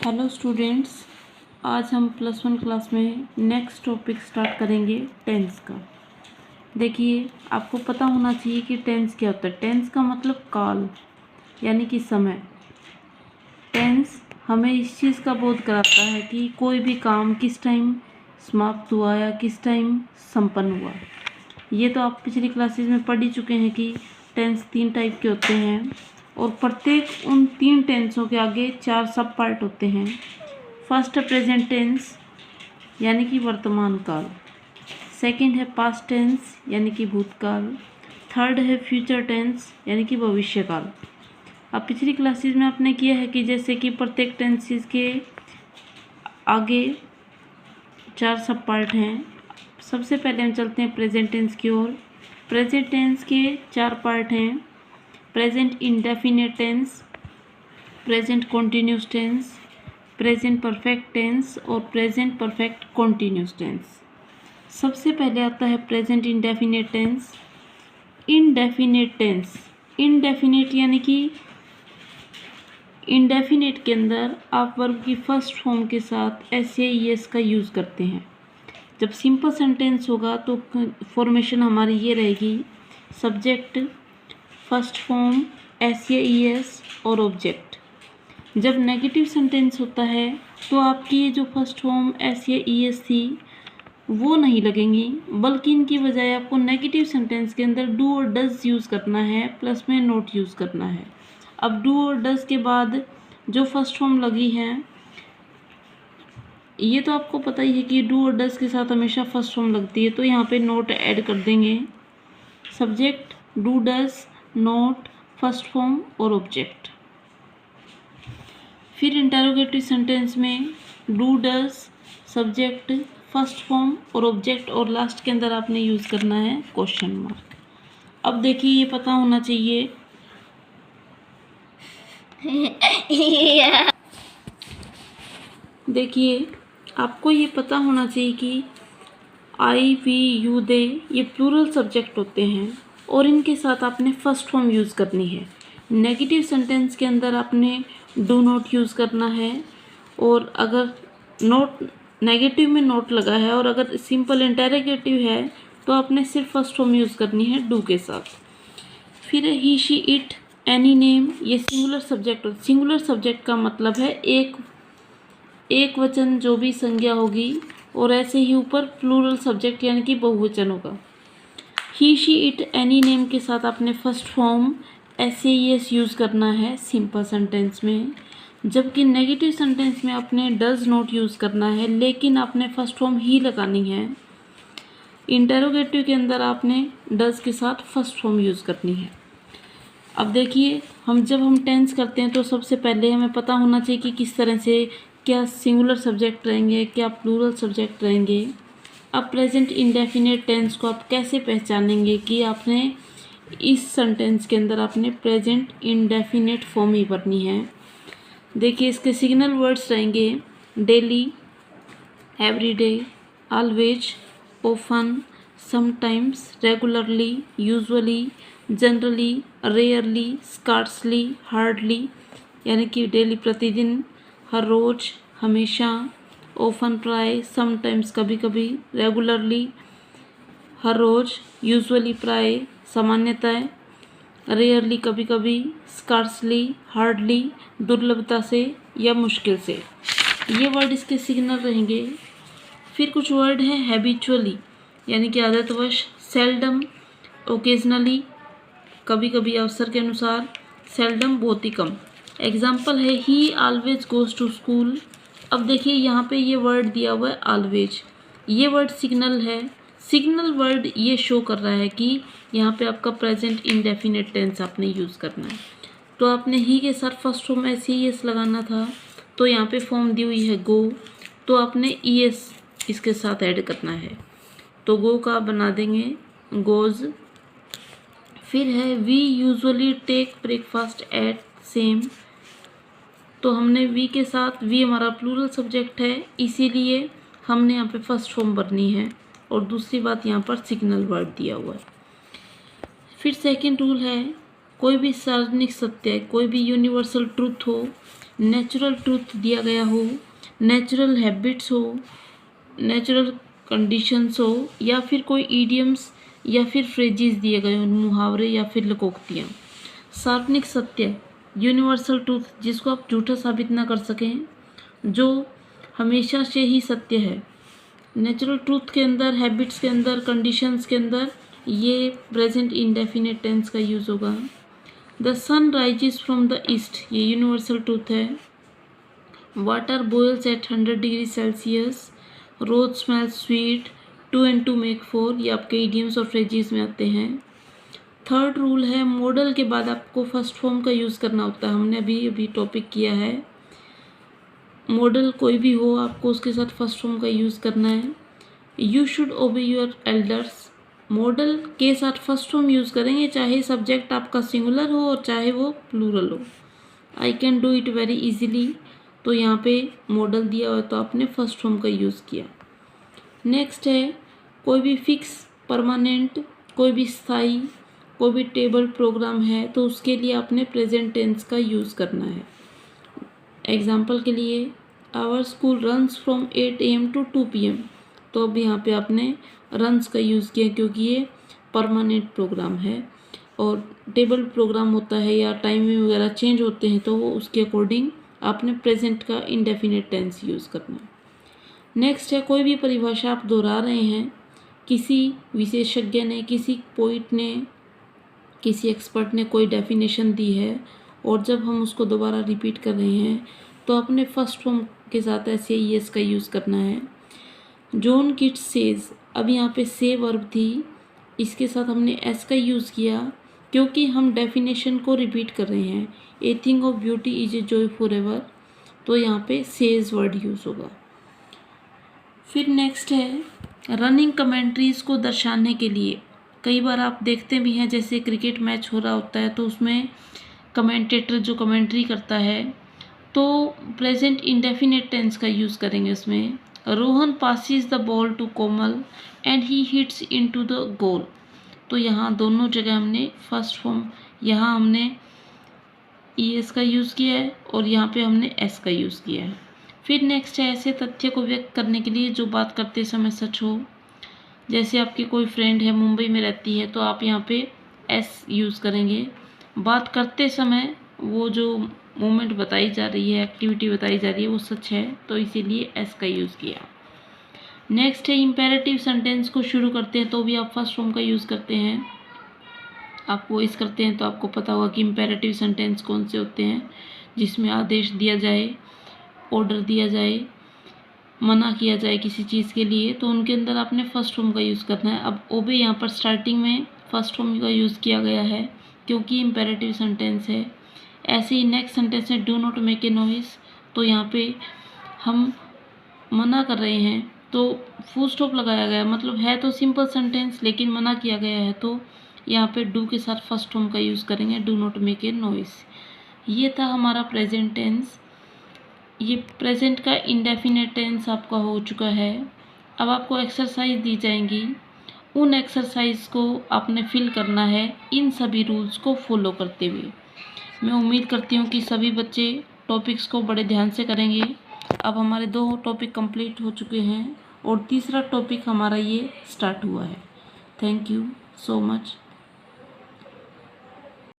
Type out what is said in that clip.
Hello students, आज हम +1 class में नेक्स्ट टॉपिक स्टार्ट करेंगे टेंस का। देखिए, आपको पता होना चाहिए कि टेंस क्या होता है। टेंस का मतलब काल यानी कि समय। टेंस हमें इस चीज़ का बोध कराता है कि कोई भी काम किस टाइम समाप्त हुआ या किस टाइम संपन्न हुआ। ये तो आप पिछली क्लासेस में पढ़ ही चुके हैं कि टेंस 3 टाइप के होते हैं और प्रत्येक उन 3 टेंसों के आगे 4 सब पार्ट होते हैं। फर्स्ट है प्रेजेंट टेंस यानी कि वर्तमान काल। सेकंड है पास्ट टेंस यानी कि भूतकाल। थर्ड है फ्यूचर टेंस यानी कि भविष्यकाल। अब पिछली क्लासेस में आपने किया है कि जैसे कि प्रत्येक टेंसेस के आगे 4 सब पार्ट हैं। सबसे पहले हम चलते हैं प्रेजेंट टेंस की ओर। प्रेजेंट टेंस के 4 पार्ट हैं: present indefinite tense, present continuous tense, present perfect tense और प्रेजेंट परफेक्ट कॉन्टिन्यूस टेंस। सबसे पहले आता है present indefinite tense. Indefinite tense, indefinite यानी कि इंडेफिनिट के अंदर आप वर्ब की फर्स्ट फॉर्म के साथ एस या ई एस का यूज़ करते हैं। जब सिंपल सेंटेंस होगा तो फॉर्मेशन हमारी ये रहेगी: सब्जेक्ट, फर्स्ट फॉर्म, एस या ई एस और ऑब्जेक्ट। जब नेगेटिव सेंटेंस होता है तो आपकी ये जो फर्स्ट फॉर्म एस या ई एस थी वो नहीं लगेंगी, बल्कि इनकी बजाय आपको नेगेटिव सेंटेंस के अंदर डू और डज यूज़ करना है, प्लस में नोट यूज़ करना है। अब डू और डज के बाद जो फर्स्ट फॉर्म लगी है, ये तो आपको पता ही है कि डू और डज के साथ हमेशा फर्स्ट फॉर्म लगती है, तो यहाँ पे नोट ऐड कर देंगे। Subject, do does, note, first form और ऑब्जेक्ट। फिर इंटरोगेटिव सेंटेंस में do does, subject, first form और ऑब्जेक्ट और लास्ट के अंदर आपने यूज़ करना है क्वेश्चन मार्क। अब देखिए, ये पता होना चाहिए देखिए आपको ये पता होना चाहिए कि आई, वी, यू, दे ये प्लूरल सब्जेक्ट होते हैं और इनके साथ आपने फर्स्ट फॉर्म यूज़ करनी है। नेगेटिव सेंटेंस के अंदर आपने डू नॉट यूज़ करना है, और अगर नोट नेगेटिव में नोट लगा है और अगर सिंपल इंटरोगेटिव है तो आपने सिर्फ फर्स्ट फॉर्म यूज़ करनी है डू के साथ। फिर ही, शी, इट, एनी नेम ये सिंगुलर सब्जेक्ट। सिंगुलर सब्जेक्ट का मतलब है एक वचन जो भी संज्ञा होगी, और ऐसे ही ऊपर प्लूरल सब्जेक्ट यानी कि बहुवचन होगा। ही, शी, इट, एनी नेम के साथ आपने first form S A S use करना है सिंपल सेंटेंस में, जबकि नेगेटिव सेंटेंस में आपने डज नॉट यूज़ करना है, लेकिन आपने फर्स्ट फॉर्म ही लगानी है। इंटरोगेटिव के अंदर आपने डज के साथ फर्स्ट फॉर्म यूज़ करनी है। अब देखिए, जब हम टेंस करते हैं तो सबसे पहले हमें पता होना चाहिए कि किस तरह से क्या सिंगुलर सब्जेक्ट रहेंगे, क्या प्लूरल सब्जेक्ट रहेंगे। अब प्रेजेंट इंडेफिनिट टेंस को आप कैसे पहचानेंगे कि आपने इस सेंटेंस के अंदर आपने प्रेजेंट इंडेफिनिट फॉर्म ही भरनी है। देखिए, इसके सिग्नल वर्ड्स रहेंगे: daily, everyday, always, often, sometimes, regularly, usually, generally, rarely, scarcely, hardly यानी कि डेली प्रतिदिन, हर रोज़, हमेशा, ऑफन प्राय, समटाइम्स कभी कभी, रेगुलरली हर रोज़, यूजुअली प्राय सामान्यतः, रेयरली कभी कभी, स्कार्सली हार्डली दुर्लभता से या मुश्किल से। ये वर्ड इसके सिग्नल रहेंगे। फिर कुछ वर्ड हैं हैबिचुअली यानी कि आदतवश, सेल्डम, ओकेजनली कभी कभी अवसर के अनुसार, सेल्डम बहुत ही कम। एग्जाम्पल है he always goes to school. अब देखिए, यहाँ पे ये वर्ड दिया हुआ है ऑलवेज, ये वर्ड सिग्नल है। सिग्नल वर्ड ये शो कर रहा है कि यहाँ पे आपका प्रेजेंट इंडेफिनिट टेंस आपने यूज़ करना है। तो आपने ही के साथ फर्स्ट फॉर्म ऐसे ही एस लगाना था, तो यहाँ पे फॉर्म दी हुई है गो, तो आपने ई एस इसके साथ ऐड करना है, तो गो का बना देंगे गोज़। फिर है we usually take breakfast at same, तो हमने वी के साथ, वी हमारा प्लूरल सब्जेक्ट है इसीलिए हमने यहाँ पे फर्स्ट फॉर्म भरनी है, और दूसरी बात यहाँ पर सिग्नल वर्ड दिया हुआ है। फिर सेकंड रूल है, कोई भी सार्वजनिक सत्य, कोई भी यूनिवर्सल ट्रूथ हो नेचुरल ट्रूथ दिया गया हो, नेचुरल हैबिट्स हो, नेचुरल कंडीशंस हो, या फिर कोई ईडियम्स या फिर फ्रेजेस दिए गए हो, मुहावरे या फिर लोकोक्तियाँ। सार्वजनिक सत्य, यूनिवर्सल ट्रूथ, जिसको आप झूठा साबित ना कर सकें, जो हमेशा से ही सत्य है। नेचुरल ट्रूथ के अंदर, हैबिट्स के अंदर, कंडीशंस के अंदर ये प्रेजेंट इंडेफिनिट टेंस का यूज़ होगा। The sun rises from the east, ये यूनिवर्सल ट्रूथ है। Water boils at 100 degree Celsius, rose smell sweet, 2 and 2 make 4, ये आपके इडियम्स और फ्रेजेस में आते हैं। थर्ड रूल है, मॉडल के बाद आपको फर्स्ट फॉर्म का यूज़ करना होता है। हमने अभी टॉपिक किया है, मॉडल कोई भी हो आपको उसके साथ फर्स्ट फॉर्म का यूज़ करना है। यू शुड ओबे योर एल्डर्स, मॉडल के साथ फर्स्ट फॉर्म यूज़ करेंगे, चाहे सब्जेक्ट आपका सिंगुलर हो और चाहे वो प्लूरल हो। I can do it very easily, तो यहाँ पे मॉडल दिया हुआ है तो आपने फर्स्ट फॉर्म का यूज़ किया। नेक्स्ट है, कोई भी फिक्स, परमानेंट, कोई भी स्थाई, कोई भी टेबल प्रोग्राम है तो उसके लिए आपने प्रेजेंट टेंस का यूज़ करना है। एग्जाम्पल के लिए, our school runs from 8 AM to 2 PM, तो अब यहाँ पे आपने रन्स का यूज़ किया क्योंकि ये परमानेंट प्रोग्राम है, और टेबल प्रोग्राम होता है या टाइमिंग वगैरह चेंज होते हैं तो वो उसके अकॉर्डिंग आपने प्रेजेंट का इंडेफिनिट टेंस यूज़ करना है। नेक्स्ट है, कोई भी परिभाषा आप दोहरा रहे हैं, किसी विशेषज्ञ ने, किसी पोइट ने, किसी एक्सपर्ट ने कोई डेफिनेशन दी है और जब हम उसको दोबारा रिपीट कर रहे हैं तो अपने फर्स्ट फॉर्म के साथ ऐसे ही एस का यूज़ करना है। जॉन किट्स सेज, अब यहाँ पे से वर्ब थी, इसके साथ हमने एस का यूज़ किया क्योंकि हम डेफिनेशन को रिपीट कर रहे हैं। A thing of beauty is a joy for ever, तो यहाँ पे सेज वर्ड यूज़ होगा। फिर नेक्स्ट है, रनिंग कमेंट्रीज़ को दर्शाने के लिए कई बार आप देखते भी हैं, जैसे क्रिकेट मैच हो रहा होता है तो उसमें कमेंटेटर जो कमेंट्री करता है तो प्रेजेंट इंडेफिनिट टेंस का यूज़ करेंगे उसमें। Rohan passes the ball to Komal and he hits into the goal, तो यहाँ दोनों जगह हमने फर्स्ट फॉर्म, यहाँ हमने ES का यूज़ किया है और यहाँ पे हमने S का यूज़ किया है। फिर नेक्स्ट है, ऐसे तथ्य को व्यक्त करने के लिए जो बात करते समय सच हो। जैसे आपकी कोई फ्रेंड है, मुंबई में रहती है, तो आप यहाँ पे S यूज़ करेंगे। बात करते समय वो जो मोमेंट बताई जा रही है, एक्टिविटी बताई जा रही है, वो सच है, तो इसीलिए S का यूज़ किया। नेक्स्ट है, इम्पेरेटिव सेंटेंस को शुरू करते हैं तो भी आप फर्स्ट फॉर्म का यूज़ करते हैं। आप वॉइस करते हैं तो आपको पता होगा कि इम्पेरेटिव सेंटेंस कौन से होते हैं, जिसमें आदेश दिया जाए, ऑर्डर दिया जाए, मना किया जाए किसी चीज़ के लिए, तो उनके अंदर आपने फर्स्ट फॉर्म का यूज़ करना है। अब ओबे यहाँ पर स्टार्टिंग में फर्स्ट फॉर्म का यूज़ किया गया है क्योंकि इम्पेरेटिव सेंटेंस है। ऐसे ही नेक्स्ट सेंटेंस है, do not make a noise, तो यहाँ पे हम मना कर रहे हैं तो फुल स्टॉप लगाया गया, मतलब है तो सिंपल सेंटेंस लेकिन मना किया गया है तो यहाँ पे डू के साथ फर्स्ट फॉर्म का यूज़ करेंगे, do not make a noise. ये था हमारा प्रेजेंट टेंस। ये प्रेजेंट का इंडेफिनिट टेंस आपका हो चुका है। अब आपको एक्सरसाइज दी जाएंगी, उन एक्सरसाइज को आपने फिल करना है इन सभी रूल्स को फॉलो करते हुए। मैं उम्मीद करती हूँ कि सभी बच्चे टॉपिक्स को बड़े ध्यान से करेंगे। अब हमारे 2 टॉपिक कंप्लीट हो चुके हैं और तीसरा टॉपिक हमारा ये स्टार्ट हुआ है। Thank you so much.